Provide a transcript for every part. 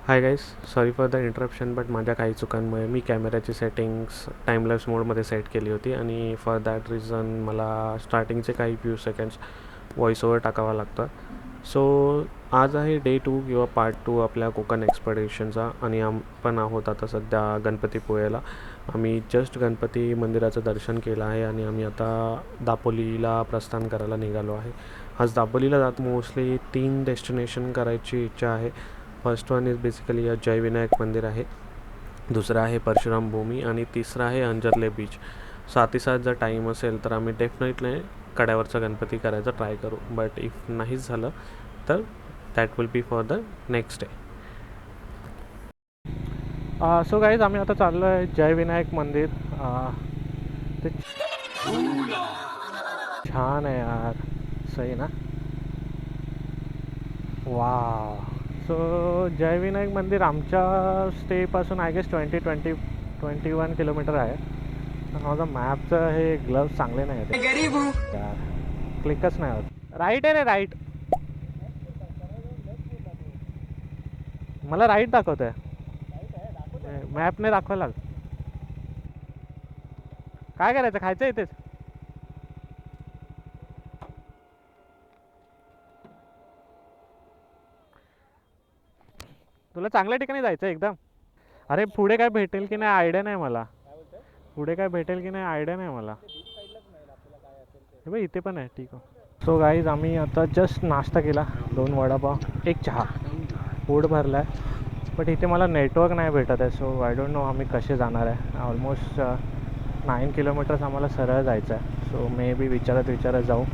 Hi guys, sorry for the interruption, but माझ्या काही चुकांमुळे मी कॅमेऱ्याची सेटिंग्स टाईमलेस मोडमध्ये सेट केली होती आणि फॉर दॅट रिझन मला स्टार्टिंगचे काही फ्यू सेकंड्स व्हॉइस ओव्हर टाकावा लागतं. सो आज आहे डे 2 किंवा पार्ट 2 आपल्या कोकण एक्सपेडिशनचा आणि आपण आहोत आता सध्या गणपतीपुळेला. आम्ही जस्ट गणपती मंदिराचं दर्शन केलं आहे आणि आम्ही आता दापोलीला प्रस्थान करायला निघालो आहे. आज दापोलीला जात मोस्टली 3 डेस्टिनेशन करायची इच्छा आहे. फर्स्ट वन इज बेसिकली जयविनायक मंदिर आहे, दुसरं आहे परशुराम भूमी आणि तिसरं आहे अंजरले बीच. साथ जर टाईम असेल तर आम्ही डेफिनेटली कड्यावरचा गणपती करायचा ट्राय करू, बट इफ नाहीच झालं तर that will be for the next day. So guys, आम्ही आता चाललो आहे जयविनायक मंदिर. ते छान आहे यार, सही ना. वा. सो जयविनायक मंदिर आमच्या स्टेपासून आय गेस 21 किलोमीटर आहे. माझा मॅपचं हे ग्लव्स चांगले नाही आहेत यार, क्लिकच नाही होत. राईट आहे रे, राईट. मला राईट दाखवत आहे, मॅपने दाखवायला लाग. काय करायचं, खायचं इथेच. तुला चांगल्या ठिकाणी जायचं एकदम. अरे पुढे काय भेटेल की नाही आयडिया नाही मला. पुढे काय भेटेल की नाही आयडिया नाही मला. हे बघ इथे पण आहे, ठीक आहे. सो गाईज, आम्ही आता जस्ट नाश्ता केला, 2 वडापाव 1 चहा, पोट भरला आहे. बट इथे मला नेटवर्क नाही भेटत आहे. सो आय डोंट नो आम्ही कसे जाणार आहे. ऑलमोस्ट 9 किलोमीटर्स आम्हाला सरळ जायचं आहे. सो मे बी विचारत जाऊ.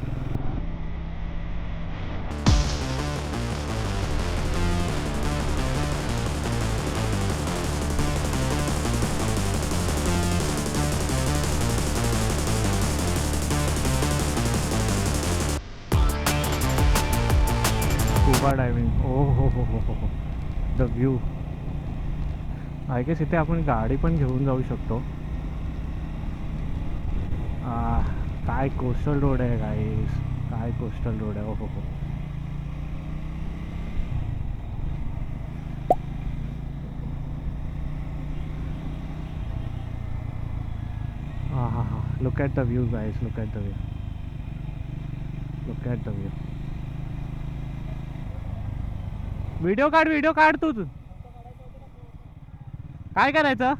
स्कूबा डायविंग, हो. The view. आय गेस इथे आपण गाडी पण घेऊन जाऊ शकतो. काय कोस्टल रोड आहे गाईस, काय कोस्टल रोड आहे. हो. हां. Look at the view guys, look at the view. Video काढ तूच. काय करायचं.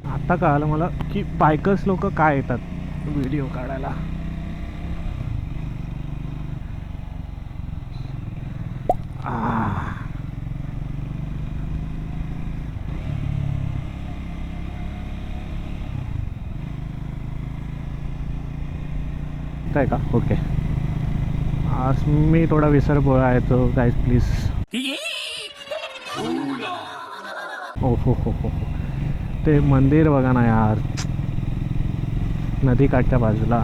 आता कळालं मला की बायकर्स लोक काय येतात व्हिडिओ काढायला. आहे का, ओके. आज मी थोडा विसरपोळा आहे तो गाईज, प्लीज. हो. ते मंदिर बघा ना यार, नदीकाठच्या बाजूला.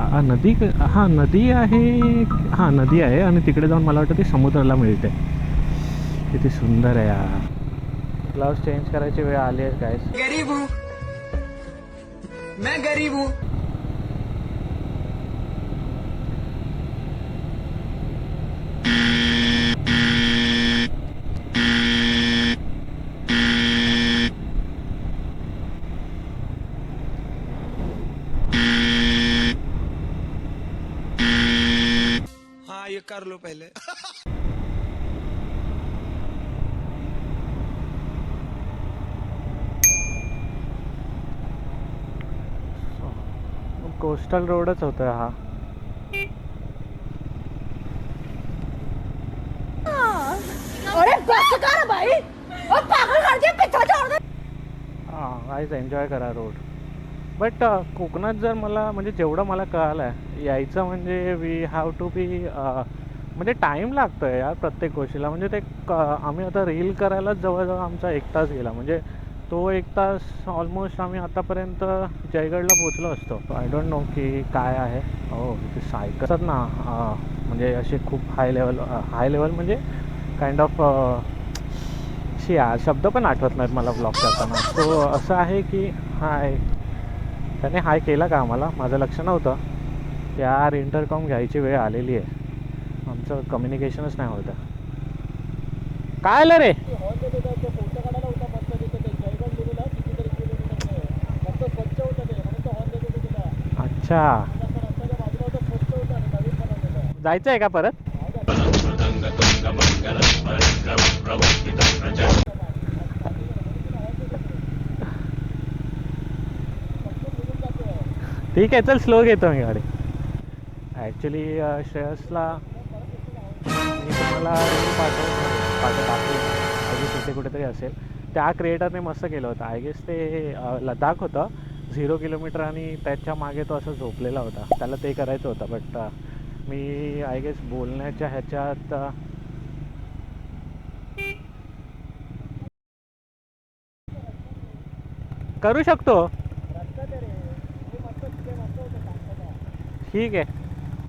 नदी आहे आणि तिकडे जाऊन मला वाटतं ती समुद्राला मिळते. किती सुंदर आहे यार. ग्लव्स चेंज करायची वेळ आली आहे गाईज. गरीब हूँ मैं, गरीब हूँ. हाँ, ये कर लो पहले. कोस्टल रोडच होता हा. अरे बस कर भाई, ओ पागल कर दिया, पीछे छोड़ दे. गाईज, एन्जॉय करा रोड. बट कोकणात जर मला म्हणजे जेवढं मला कळालं आहे, यायचं म्हणजे वी हॅव टू बी म्हणजे टाईम लागतो आहे यार प्रत्येक गोष्टीला. म्हणजे ते आम्ही आता रील करायलाच जवळजवळ आमचा 1 तास गेला. म्हणजे तो 1 तास ऑलमोस्ट आम्ही आतापर्यंत जयगडला पोचलो असतो. आय डोंट नो की काय आहे. हो, ते सायकल ना, म्हणजे असे खूप हाय लेवल म्हणजे काइंड ऑफ शी यार शब्द पण आठवत नाहीत मला ब्लॉग करताना. सो असं आहे की हाय, त्याने हाय केला का आम्हाला, माझं लक्ष नव्हतं. यार इंटरकॉम घ्यायची वेळ आलेली आहे, आमचं कम्युनिकेशनच नाही होतं. काय आलं रे? अच्छा, जायचं आहे का परत? ठीक आहे चल, स्लो घेतो मी गाडी. ॲक्च्युली श्रेयसला मी तुम्हाला पाठवत टाकली, तिथे कुठेतरी असेल. त्या क्रिएटरने मस्त केलं होतं. आय गेस ते लडाख होतं 0 किलोमीटर आणि त्याच्या मागे तो असं झोपलेला होता. त्याला ते करायचं होतं. बट मी आय गेस बोलण्याच्या ह्याच्यात करू शकतो. ठीक आहे,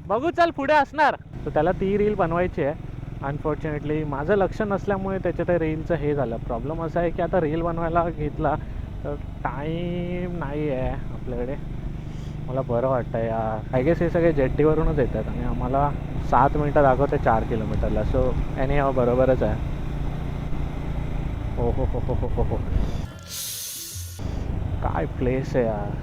बघू चल पुढे असणार. तर त्याला ती रील बनवायची आहे. अनफॉर्च्युनेटली माझं लक्ष नसल्यामुळे त्याच्या त्या रीलचं हे झालं. प्रॉब्लेम असा आहे की आता रील बनवायला घेतला तर टाईम नाही आहे आपल्याकडे. मला बरं वाटतं यार. आय गेस हे सगळे जेट्टीवरूनच येतात आणि आम्हाला 7 मिनटं दाखवते 4 किलोमीटरला. सो एनी हा बरोबरच आहे. हो हो हो हो हो हो, काय प्लेस आहे यार.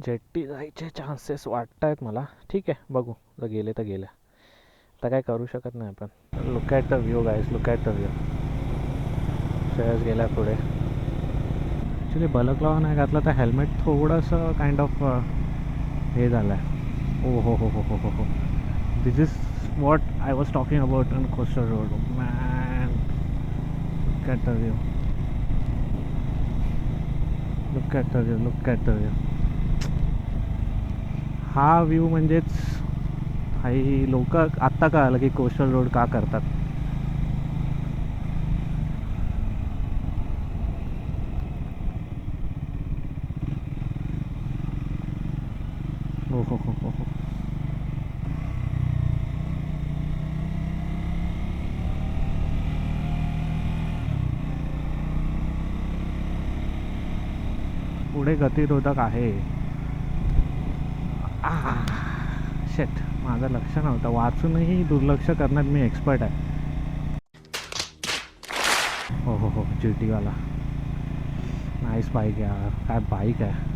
जेट्टी जायचे चान्सेस वाटत आहेत मला. ठीक आहे बघू, जर गेले तर गेले, आता काय करू शकत नाही आपण. Look at the view guys, look at the view. Shreyas गेला पुढे. ॲक्च्युली बलक लावा नाही घातला तर हेल्मेट थोडंसं काइंड ऑफ हे झालं आहे. ओ हो हो हो हो हो हो, this is what I was talking about on coastal road man. Look at the view, look at the view, look at the view. हा व्ह्यू म्हणजेच काही लोक आत्ता कळालं की कोस्टल रोड का करतात. हो हो हो हो हो, पुढे गतिरोधक आहे. शेट, माझं लक्ष नव्हतं. वाचूनही दुर्लक्ष करण्यात मी एक्सपर्ट आहे. हो हो हो, जीटीवाला नाईस बाईक यार. काय बाईक आहे.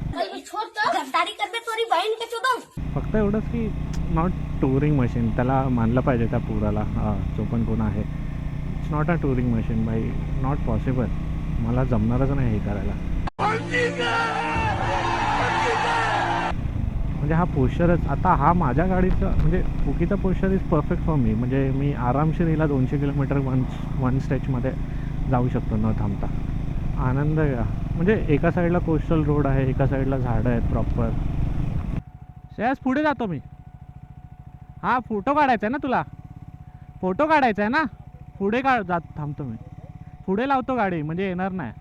फक्त एवढंच की नॉट टुरिंग मशीन. त्याला मानलं पाहिजे त्या पुराला, जो पण कोण आहे. It's not a touring machine बाई, नॉट पॉसिबल. मला जमणारच नाही हे करायला. म्हणजे हा पोश्चरच, आता हा माझ्या गाडीचा म्हणजे फुकीचा posture is perfect for me. म्हणजे मी आरामशीर हिला 200 किलोमीटर वन स्ट्रेचमध्ये जाऊ शकतो न थांबता. आनंद घ्या. म्हणजे एका साईडला कोस्टल रोड आहे, एका साईडला झाडं आहेत प्रॉपर. श्रेयस पुढे जातो मी. हां, फोटो काढायचा आहे ना तुला, फोटो काढायचा आहे ना. पुढे जात थांबतो मी, पुढे लावतो गाडी म्हणजे येणार नाही.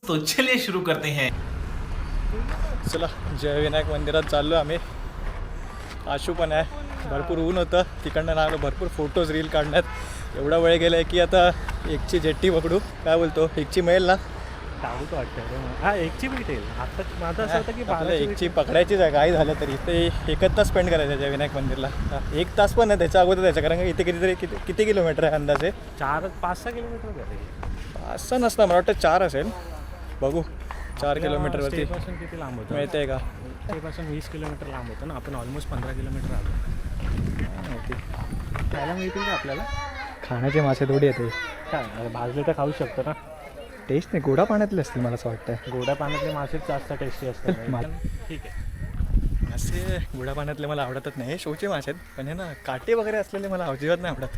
तो चलिए शुरू करते हैं. चला, जय विनायक मंदिरात चाललो आम्ही. आशू पण आहे. भरपूर ऊन होतं, तिकडनं लागलो भरपूर फोटोज रील काढण्यात. एवढा वेळ गेला आहे की आता एकची जेट्टी पकडू. काय बोलतो, एकची मिळेल ना? धावतो वाटतं. हां, एकची भेटेल. आता माझं असं होतं की आपल्याला एकची पकडायचीच आहे. काय झालं तरी ते 1 तास स्पेंड करायचं आहे जय विनायक मंदिरला. 1 तास पण आहे त्याच्या अगोदर त्याचं, कारण की इथे किती किलोमीटर आहे अंदाजे? 4-5-6 किलोमीटर झाले. 5 नसतं, मला वाटतं 4 असेल. बघू 4 किलोमीटरवरती स्टेपासून किती लांब होतं? मिळते का? स्टेपासून 20 किलोमीटर लांब होतं ना. आपण ऑलमोस्ट 15 किलोमीटर आलो. खायला मिळतील का आपल्याला? खाण्याचे मासे थोडी येते. काय भाजले तर खाऊ शकतो ना. टेस्ट नाही, गोडा पाण्यातले असतील मला असं वाटतं. गोड्या पाण्यातले मासेच जास्त टेस्टी असतात. ठीक आहे. मासे गोड्या पाण्यातले मला आवडतच नाही. हे शोचे मासे आहेत, पण हे ना काटे वगैरे असलेले मला अजिबात नाही आवडत.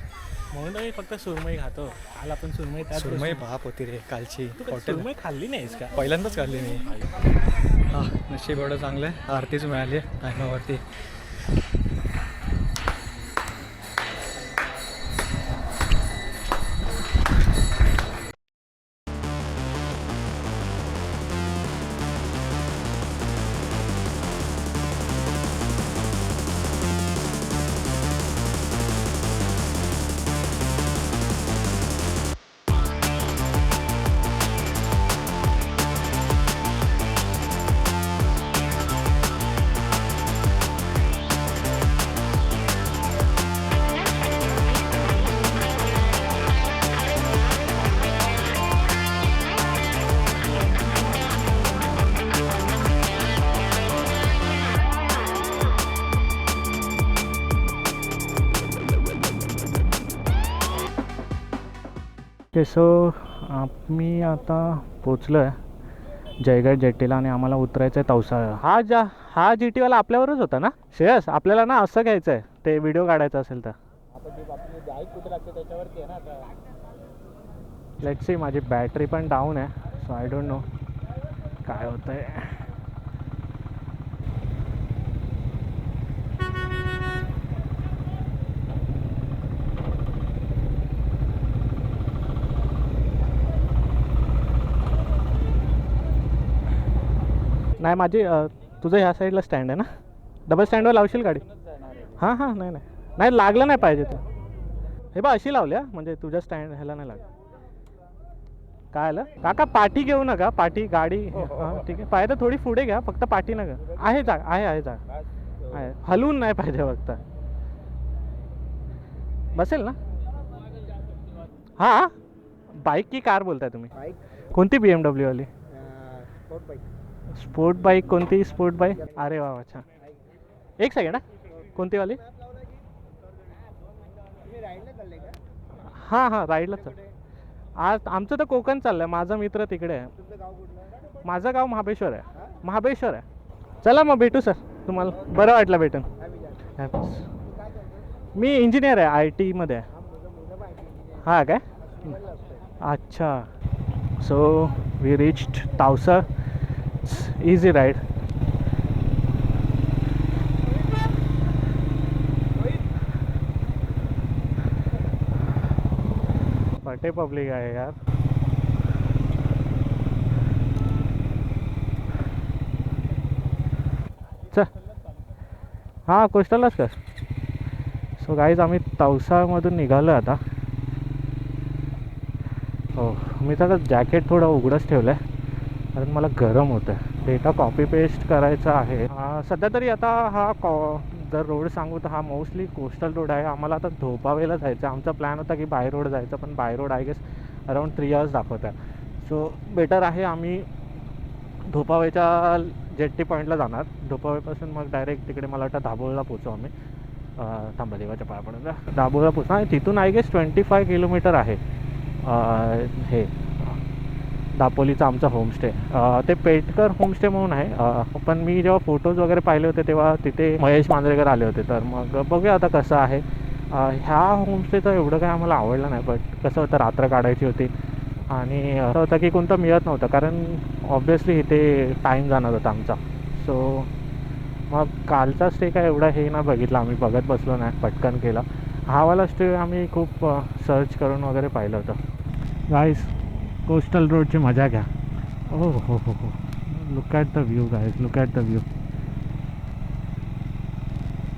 म्हणून मी फक्त सुरमई खातो. काल आपण सुरमई सुरमई बाप होती रे कालची. हॉटेल सुरमई खाल्ली नाहीस का? पहिल्यांदाच खाल्ली मी. हां, नशीब एवढं चांगलं आहे, आरतीच मिळाली टायमावरती. ओके सो आम्ही आता पोचलो आहे जयगड जेट्टीला आणि आम्हाला उतरायचं आहे तवसाळा. हा जी टीवाला आपल्यावरच होता ना श्रेयस? आपल्याला ना असं घ्यायचं आहे ते व्हिडिओ काढायचा असेल तर. आता जी आपली बाईक कुठे लागते त्याच्यावरती आहे ना आता. Let's see. माझी बॅटरी पण डाऊन आहे सो आय डोंट नो काय होतं आहे. नाही माझी तुझं ह्या साईडला स्टँड आहे ना? डबल स्टँडवर लावशील गाडी? हां हां. नाही नाही नाही लागलं नाही पाहिजे ते. हे बा अशी लावली म्हणजे तुझ्या स्टँड ह्याला नाही लागलं. काय आलं काका? पाठी घेऊ नका. पाठी गाडी हां ठीक आहे. पाय तर थोडी पुढे घ्या फक्त पाठी नका. आहे जागा आहे जागा आहे. हलवून नाही पाहिजे फक्त. बसेल ना? हां. बाईक की कार बोलताय तुम्ही? कोणती BMW वाली? Sport bike. कोणती स्पोर्ट बाईक? अरे वा वा छान. एक सेकंड कोणती वाली? हां हां राईडला चल. आज आमचं तर कोकण चाललं आहे. माझा मित्र तिकडे आहे. माझं गाव महाबळेश्वर आहे. महाबळेश्वर आहे. चला मग भेटू सर. तुम्हाला बरं वाटलं भेटून. मी इंजिनियर आहे IT मध्ये आहे. हां काय? अच्छा. So we reached Tavsa. Easy ride. फटे पब्लिक आहे यार. चल हां कोस्टललाच कर. सो गाईज आम्ही तवसामधून निघालो आता. हो मी तर जॅकेट थोडं उघडंच ठेवलं आहे कारण मला गरम होतं आहे. डेटा कॉपी पेस्ट करायचा आहे. सध्या तरी आता हा जर रोड सांगू तर हा मोस्टली कोस्टल रोड आहे. आम्हाला आता धोपावेला जायचं आहे. आमचा प्लॅन होता की बाय रोड जायचं पण by road I guess around 3 hours दाखवत आहे. सो बेटर आहे आम्ही धोपावेच्या जेट्टी पॉईंटला जाणार. धोपावेपासून मग डायरेक्ट तिकडे मला वाटतं दाभोळला पोचू आम्ही. थांबा देवाच्या पायापर्यंत दाभोळला पोचू. आणि तिथून आय गेस 25 किलोमीटर आहे हे दापोलीचं आमचं होमस्टे. ते पेटकर होमस्टे म्हणून आहे. पण मी जेव्हा फोटोज वगैरे पाहिले होते तेव्हा तिथे महेश मांजरेकर आले होते. तर मग बघूया आता कसं आहे. ह्या होमस्टेचं एवढं काय आम्हाला आवडलं नाही. बट कसं होतं रात्र काढायची होती आणि असं होतं की कोणतं मिळत नव्हतं कारण ऑब्व्हियसली इथे टाईम जाणार होता आमचा. सो मग कालचा स्टे काय एवढा हे ना बघितला आम्ही. बघत बसलो नाही पटकन केला. हा वाला स्टे आम्ही खूप सर्च करून वगैरे पाहिलं होतं. गाईज कोस्टल रोडची मजा घ्या. ओ हो हो हो. Look at the view guys. Look at the view.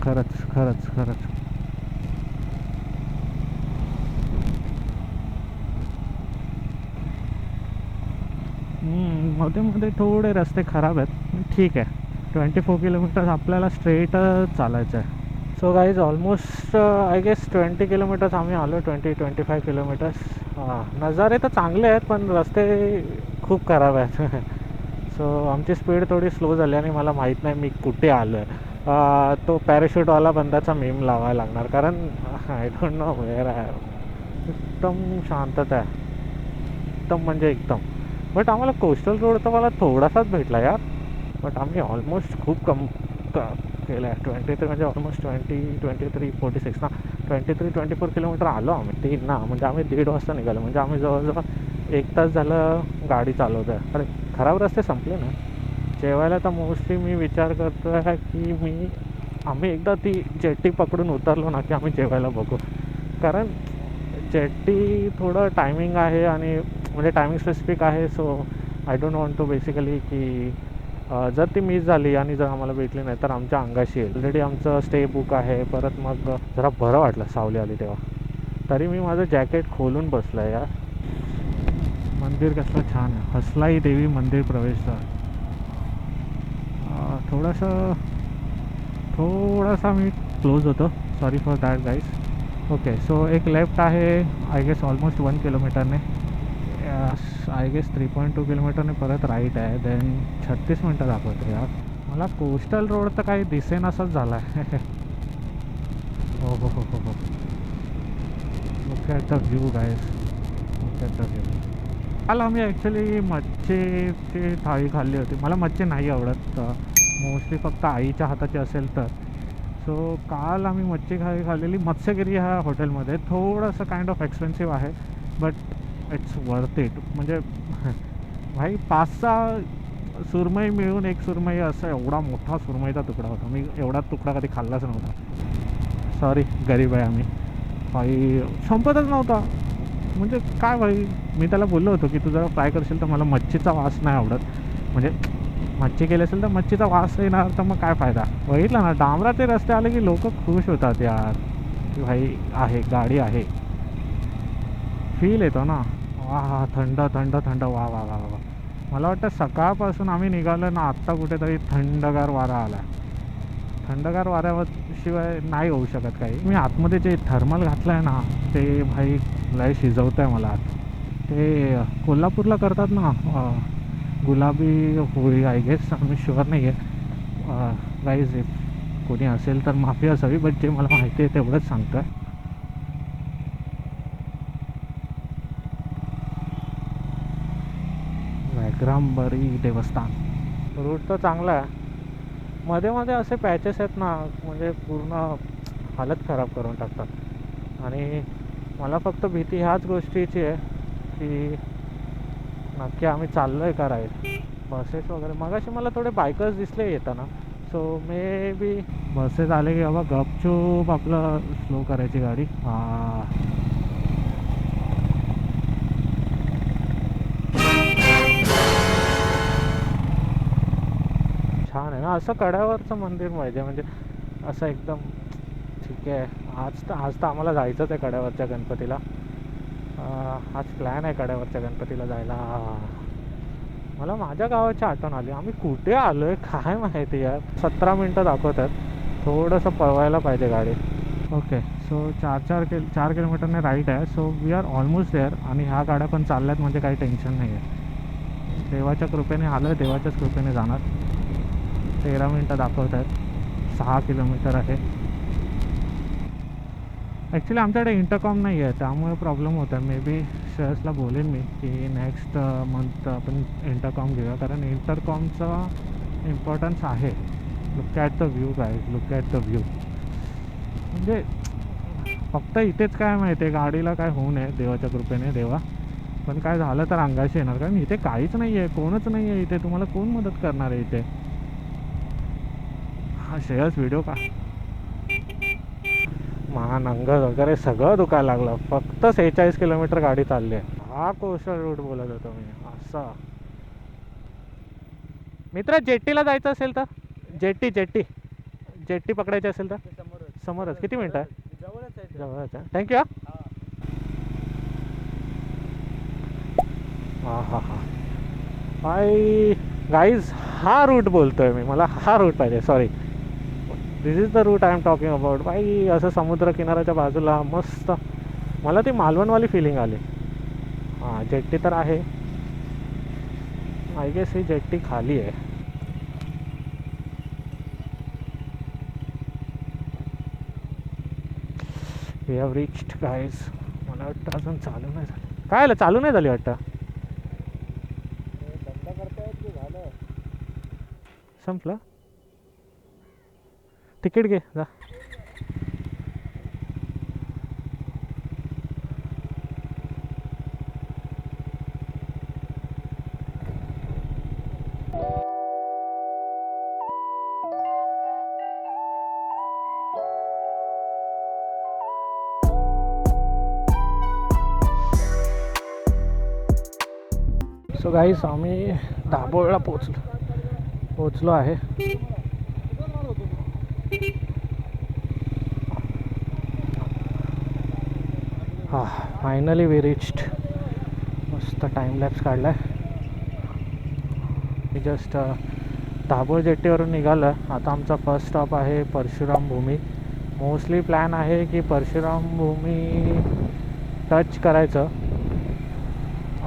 खरंच खरंच खरंच. मध्ये मध्ये थोडे रस्ते खराब आहेत. ठीक आहे. 24 किलोमीटर आपल्याला स्ट्रेट चालायचं आहे. So guys almost I guess 20 kilometres आम्ही आलो. 20-25 किलोमीटर्स. नजारे तर चांगले आहेत पण रस्ते खूप खराब आहेत. सो आमची स्पीड थोडी स्लो झाली आणि मला माहीत नाही मी कुठे आलो आहे. तो पॅराशूटवाला बंदाचा मीम लावायला लागणार कारण आय डोंट नो वेअर आहे. एकदम शांतता आहे. एकदम म्हणजे एकदम. बट आम्हाला कोस्टल रोड तर मला थोडासाच भेटला यार. बट आम्ही ऑलमोस्ट खूप कम केलं आहे. 23 म्हणजे ऑलमोस्ट 23-46 ना 23-24 किलोमीटर आलो आम्ही. 3 ना म्हणजे आम्ही 1:30 वाजता निघालो. म्हणजे आम्ही जवळजवळ 1 तास झालं गाडी चालवतो आहे. अरे खराब रस्ते संपले ना. जेवायला तर मोस्टली मी विचार करतो आहे की आम्ही एकदा ती जेट्टी पकडून उतरलो ना की आम्ही जेवायला बघू. कारण जेट्टी थोडं टायमिंग आहे आणि म्हणजे टायमिंग स्पेसिफिक आहे. So I don't want to basically की जर ती मिस झाली आणि जर आम्हाला भेटली नाही तर आमच्या अंगाशी येईल. ऑलरेडी आमचं स्टे बुक आहे. परत मग जरा बरं वाटलं सावली आली तेव्हा. तरी मी माझं जॅकेट खोलून बसलं आहे यार. मंदिर कसलं छान आहे. हसलाई देवी मंदिर प्रवेशद्वार. थोडासा मी क्लोज होतो. Sorry for that guys. Okay so एक लेफ्ट आहे आय गेस ऑलमोस्ट 1 किलोमीटरने. आय गेस 3.2 किलोमीटरने परत राईट आहे. देन 36 मिनटं दाखवतो यार. मला कोस्टल रोड तर काही दिसेनासाच झाला आहे. हो हो हो हो हो. Look at the view guys. त्याचा घेऊ. काल आम्ही ॲक्च्युली मच्छीची थाळी खाल्ली होती. मला मच्छी नाही आवडत, मोस्टली फक्त आईच्या हाताची असेल तर. सो काल आम्ही मच्छी खाल्लेली मत्स्यगिरी ह्या हॉटेलमध्ये. थोडंसं काइंड ऑफ एक्सपेन्सिव्ह आहे बट इट्स वर्थ इट. म्हणजे भाई 5-6 सुरमई मिळून एक सुरमई असं एवढा मोठा सुरमईचा तुकडा होता. मी एवढा तुकडा कधी खाल्लाच नव्हता. सॉरी, गरीब आहे आम्ही. भाई संपतच नव्हता. म्हणजे काय भाई, मी त्याला बोललो होतो की तू जरा फ्राय करशील तर मला मच्छीचा वास नाही आवडत. म्हणजे मच्छी केली असेल तर मच्छीचा वास येणार तर मग काय फायदा. बघितलं ना, डांबराचे रस्ते आले की लोक खुश होतात यार की भाई आहे, गाडी आहे. फील येतो ना. वा, थंड थंड थंड. वा वा वा वा. मला वाटतं सकाळपासून आम्ही निघालो ना, आत्ता कुठेतरी थंडगार वारा आला. थंडगार वाऱ्याशिवाय नाही होऊ शकत काही. मी आतमध्ये जे थर्मल घातलं आहे ना, ते भाई लय शिजवतं आहे मला आत. ते कोल्हापूरला करतात ना गुलाबी होळी, आय गेस, मी शुअर नाही आहे गाईज. कोणी असेल तर माफी असावी, बट जे मला माहिती आहे तेवढंच सांगतो आहे. व्याघ्रांबरी देवस्थान. रूट तर चांगला आहे. मध्ये मध्ये असे पॅचेस आहेत ना, म्हणजे पूर्ण हालत खराब करून टाकतात. आणि मला फक्त भीती ह्याच गोष्टीची आहे की नक्की आम्ही चाललो आहे का राईट. बसेस वगैरे मगाशी मला थोडे बायकर्स दिसले येताना. सो मे बी बसेस आले की बाबा गपचूप आपलं स्लो करायची गाडी. छान आहे ना असं कड्यावरचं मंदिर पाहिजे. म्हणजे असं एकदम ठीक आहे. आज तर आम्हाला जायचंच आहे कड्यावरच्या गणपतीला. आज प्लॅन आहे कड्यावरच्या गणपतीला जायला. मला माझ्या गावाची आठवण आली. आम्ही कुठे आलो आहे काय माहिती यार. 17 मिनटं दाखवतात. थोडंसं पळवायला पाहिजे गाडी. ओके, सो 4 किलोमीटरने राईट आहे. So we are almost there. आणि ह्या गाड्या पण चालल्यात म्हणजे काही टेन्शन नाही आहे. देवाच्या कृपेने आलं आहे, देवाच्याच कृपेने जाणार. 13 मिनटं दाखवत आहेत. 6 किलोमीटर आहे. ॲक्च्युली आमच्याकडे इंटरकॉम नाही आहे त्यामुळे प्रॉब्लेम होता. मे बी श्रेयसला बोलेन मी की नेक्स्ट मंथ आपण इंटरकॉम घेऊया, कारण इंटरकॉमचा इम्पॉर्टन्स आहे. Look at the view guys, look at the view. म्हणजे फक्त इथेच काय माहिती आहे, गाडीला काय होऊ नये देवाच्या कृपेने. देवा पण काय झालं तर अंगाशी येणार, कारण इथे काहीच नाही आहे, कोणच नाही आहे इथे. तुम्हाला कोण मदत करणार आहे इथे. हा श्रेयस व्हिडिओ का मान अंग वगैरे सगळं दुखायला लागलं. फक्त 46 किलोमीटर गाडी चालली आहे. हा कोस्टल रूट बोलत होतो मी. असा मित्र जेट्टीला जायचं असेल तर जेट्टी पकडायची असेल तर समोरच. किती मिनटं आहे? जवळच आहे. थँक्यू. हां हां हां बाय गाईज. हा रूट बोलतोय मी, मला हा रूट पाहिजे. Sorry, this is the route I am talking about. बाई असं समुद्रकिनाऱ्याच्या बाजूला मस्त. मला ती मालवणवाली फिलिंग आली. हां, जेट्टी तर आहे. आय गेस ही जेट्टी खाली आहे. We have reached guys. मला वाटतं अजून चालू नाही झाली. काय आलं, चालू नाही झाली वाटतं. संपलं. तिकीट घे जा. सो गाईस, आम्ही दाभोळला पोचलो आहे. हां, फायनली वी रिच्ड. मस्त टाईम लॅप्स काढला आहे. जस्ट दाभोळ जेट्टीवरून निघालं. आता आमचा फर्स्ट स्टॉप आहे परशुराम भूमी. मोस्टली प्लॅन आहे की परशुराम भूमी टच करायचं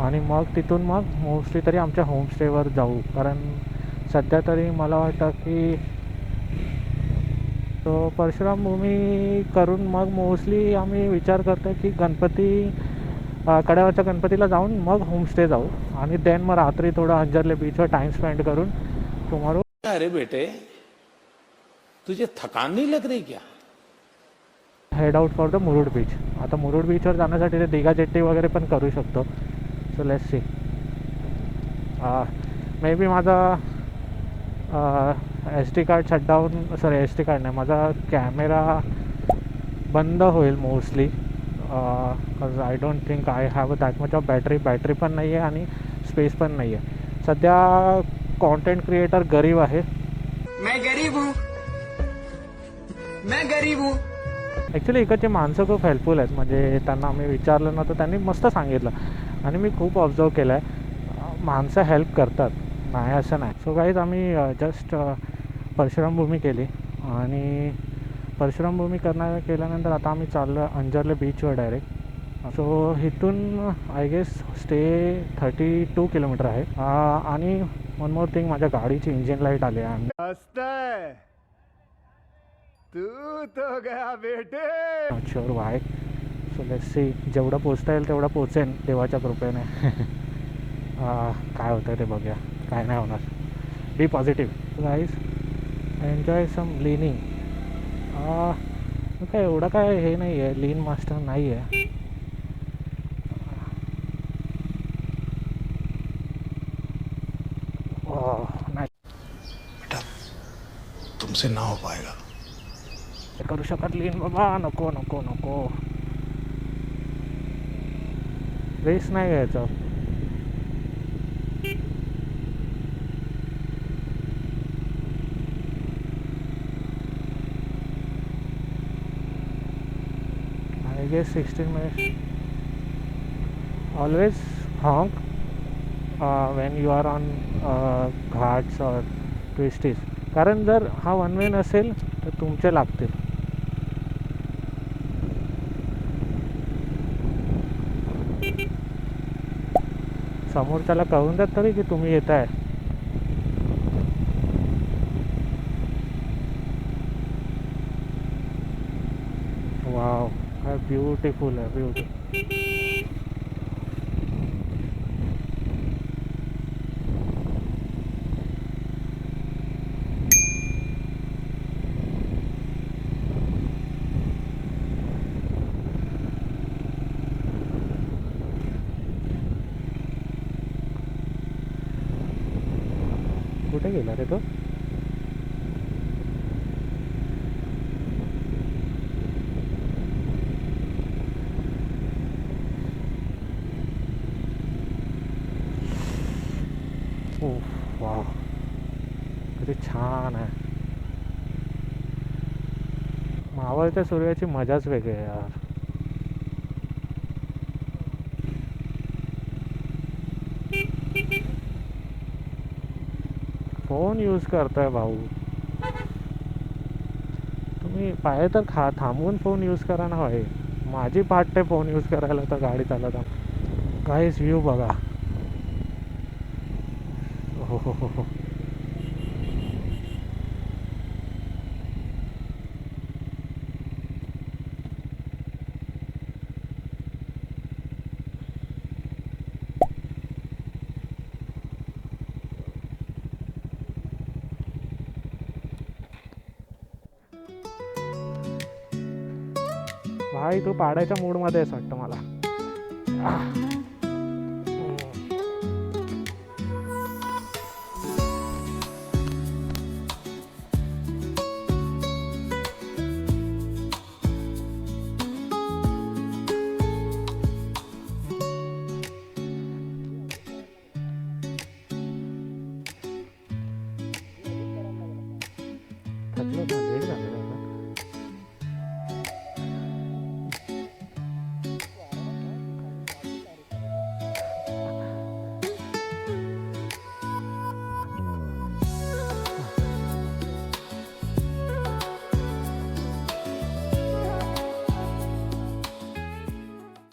आणि मग तिथून मग मोस्टली तरी आमच्या होमस्टेवर जाऊ. कारण सध्या तरी मला वाटतं की तो परशुराम भूमी करून मग मोस्टली आम्ही विचार करतो की गणपती कड्यावरच्या गणपतीला जाऊन मग होमस्टे जाऊ आणि देन मग रात्री थोडं अंजरले बीचवर टाईम स्पेंड करून टुमॉरो अरे बेटे तुझे थकान नहीं लग रही क्या? Head out for the Murud beach. आता मुरुड बीचवर जाण्यासाठी ते दिघा जेट्टी वगैरे पण करू शकतो. So let's see. Maybe माझा S D card shutdown, sorry S D card नाही, माझा कॅमेरा बंद होईल mostly. Because I don't think I have that much of battery पण नाही आहे आणि स्पेस पण नाही आहे. सध्या कॉन्टेंट क्रिएटर गरीब आहे. मैं गरीब हूँ. ॲक्च्युली इकडचे माणसं खूप हेल्पफुल आहेत. म्हणजे त्यांना आम्ही विचारलं ना तर त्यांनी मस्त सांगितलं आणि मी खूप ऑब्झर्व केलं आहे, माणसं हेल्प करतात, नाही असं नाही. सो गाईज आम्ही जस्ट परशुरामभूमी केली आणि परशुरामभूमी केल्यानंतर आता आम्ही चाललो आहे अंजरले बीचवर डायरेक्ट. सो इथून आय गेस स्टे 32 किलोमीटर आहे. आणि वन मोर थिंग, माझ्या गाडीची इंजिन लाईट आली आहे. तू तो गया बेटे. Not sure Y. So let's C, जेवढं पोचता येईल तेवढं पोचेन देवाच्या कृपेने. काय होतं ते बघूया, काय नाही होणार. बी पॉझिटिव्ह गाईज. एन्जॉय सम लिनिंग. काय एवढं काय हे नाही आहे, लीन मास्टर नाही आहे. नाही तुमसे ना हो पाएगा. करू शकत लीन बाबा. नको नको नको, रेस नाही घ्यायचं. I guess 16 minutes. Always honk when you are on Ghats or twisties. कारण जर हा वन वे नसेल तर तुमचे लागतील. समोरच्याला कळून द्या तरी की तुम्ही येत आहे. वाव, काय ब्युटिफुल आहे, ब्युटिफुल. कुठे गेला रे तो? वाव, किती छान आहे. मावळत्या सूर्याची मजाच वेगळी आहे यार. फोन यूज करतोय भाऊ तुम्ही. पाहिजे तर थांबवून फोन यूज करा ना भाई. माझी पाठ आहे फोन यूज करायला तर गाडी चालवता. काहीच व्ह्यू बघा. हो हो हो हो. भाई तू पाडायच्या मूडमध्ये आहेस वाटतं मला. थकलो का? लेट झालं.